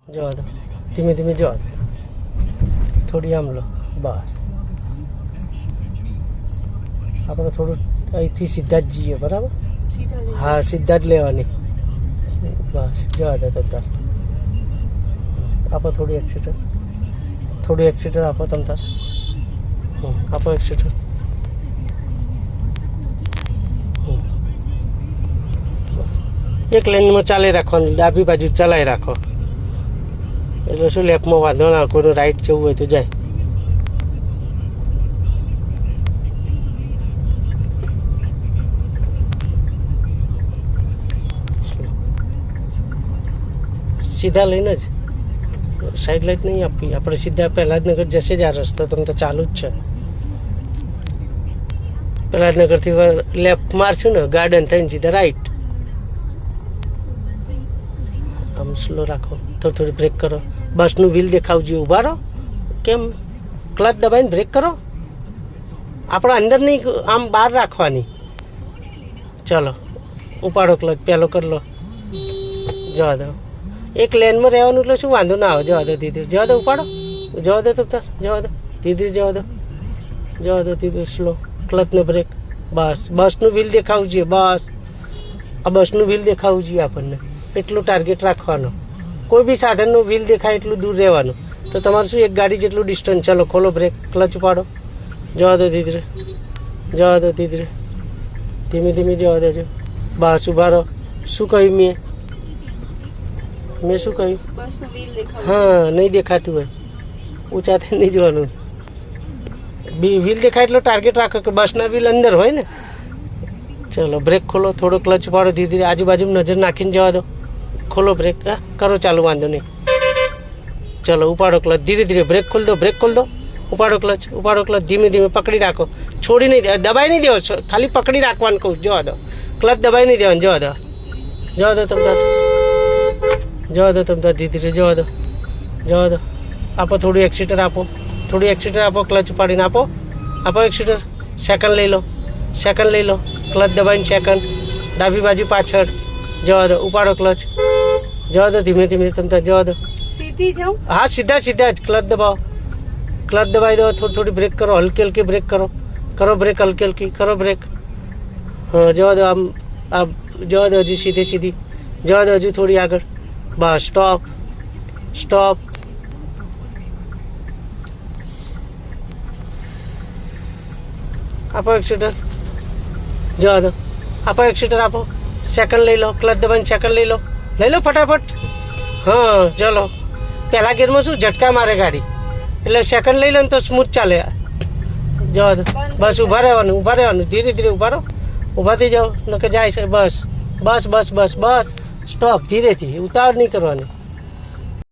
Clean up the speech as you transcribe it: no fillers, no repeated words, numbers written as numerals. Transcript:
જવા દો, ધીમે ધીમે જવા દો, થોડી આમ લો, બસ. આપણે થોડું અહીંથી સીધા જ જઈએ, બરાબર? હા, સીધા જ લેવાની, બસ. જવા દો તમ તાર, આપો થોડી એક્સિટર આપો તમ તાર, આપો એક્સિટર. એક લાઈનમાં ચાલી રાખવાનું, ડાબી બાજુ ચલાવી રાખો એટલે શું લેફ્ટમાં વાંધો ના, કોઈનું રાઈટ જવું હોય તો જાય. સીધા લઈને જ, સાઈડ લાઈટ નહીં આપવી આપણે, સીધા પ્રહલાદનગર જશે જ. આ રસ્તો તમે તો ચાલુ જ છે. પ્રહલાદનગરથી લેફ્ટ મારશું ને, ગાર્ડન થઈને સીધા રાઈટ. આમ સ્લો રાખો, થોડી બ્રેક કરો. બસનું વ્હીલ દેખાવજો, ઊભા રહો. કેમ? ક્લચ દબાઈને બ્રેક કરો. આપણે અંદર નહીં, આમ બહાર રાખવાની. ચલો, ઉપાડો ક્લચ, પહેલો કરી લો. જવા દો, એક લેનમાં રહેવાનું એટલે શું વાંધો ના આવે. જવા દો ધીરે, જવા દો, ઉપાડો, જવા દો તમ તાર, જવા દો ધીરે, જવા દો, જવા દો ધીરે, સ્લો. ક્લચનો બ્રેક, બસ. બસનું વ્હીલ દેખાવું જોઈએ, બસ. આ બસનું વ્હીલ દેખાવું જોઈએ આપણને, એટલું ટાર્ગેટ રાખવાનું. કોઈ બી સાધનનું વ્હીલ દેખાય એટલું દૂર રહેવાનું. તો તમારું શું, એક ગાડી જેટલું ડિસ્ટન્સ. ચલો, ખોલો બ્રેક, ક્લચ ઉપાડો, જવા દો ધીરે, જવા દો ધીરે, ધીમે ધીમે જવા દેજો. બસ, ઉભા રહો. શું કહ્યું મેં શું કહ્યું? હા, નહીં દેખાતું હોય, ઊંચા થઈ નહીં જવાનું. વ્હીલ દેખાય એટલો ટાર્ગેટ રાખો કે બસના વ્હીલ અંદર હોય ને. ચલો, બ્રેક ખોલો, થોડો ક્લચ ઉપાડો ધીરે ધીરે, આજુબાજુ નજર નાખીને જવા દો. ખોલો બ્રેક, હા કરો ચાલુ, વાંધો નહીં. ચલો, ઉપાડો ક્લચ ધીરે ધીરે, બ્રેક ખોલ દો, બ્રેક ખોલ દો, ઉપાડો ક્લચ, ધીમે ધીમે પકડી રાખો, છોડી નહીં દે, દબાઈ નહીં દેવો, ખાલી પકડી રાખવાનું કહું. જવા દો, ક્લચ દબાઈ નહીં દેવાનું. જવા દો, જવા દો તમ તાર, જવા દો તમ તાર, ધીરે ધીરે જવા દો, જવા દો. આપો થોડું એક્સિટર આપો, થોડું એક્સિટર આપો, ક્લચ ઉપાડીને આપો, આપો એક્સિટર. સેકન્ડ લઈ લો, સેકન્ડ લઈ લો, ક્લચ દબાઈને સેકન્ડ, ડાબી બાજુ પાછળ. જવા દો, ઉપાડો ક્લચ, જવા દો ધીમે ધીમે તમ તાર, જવા દો. સીધી જાઉં? હા, સીધા સીધા જ. ક્લચ દબાવો, ક્લચ દબાવી દો, થોડી બ્રેક કરો, હલકી હલકી બ્રેક કરો, કરો બ્રેક, હલકી હલકી કરો બ્રેક. હા, જવા દો, આમ જવા દો, હજી સીધી સીધી જવા દો, હજુ થોડી આગળ. બસ, સ્ટોપ, સ્ટોપ. આપો એક્સિટર, જવા દો, આપો એક્સિટર આપો, સેકન્ડ લઈ લો, ક્લચ દબાઈને સેકન્ડ લઈ લો, ફટાફટ. હા, ચલો. પહેલા ગિયરમાં શું ઝટકા મારે ગાડી, એટલે સેકન્ડ લઈ લો ને તો સ્મૂથ ચાલે. જવા દો, બસ. ઊભા રહેવાનું, ધીરે ધીરે ઊભા રહો, ઊભા થઈ જાઓ, નકર જાય છે. બસ બસ બસ બસ બસ, સ્ટોપ. ધીરેથી, ઉતાવળ નહીં કરવાની.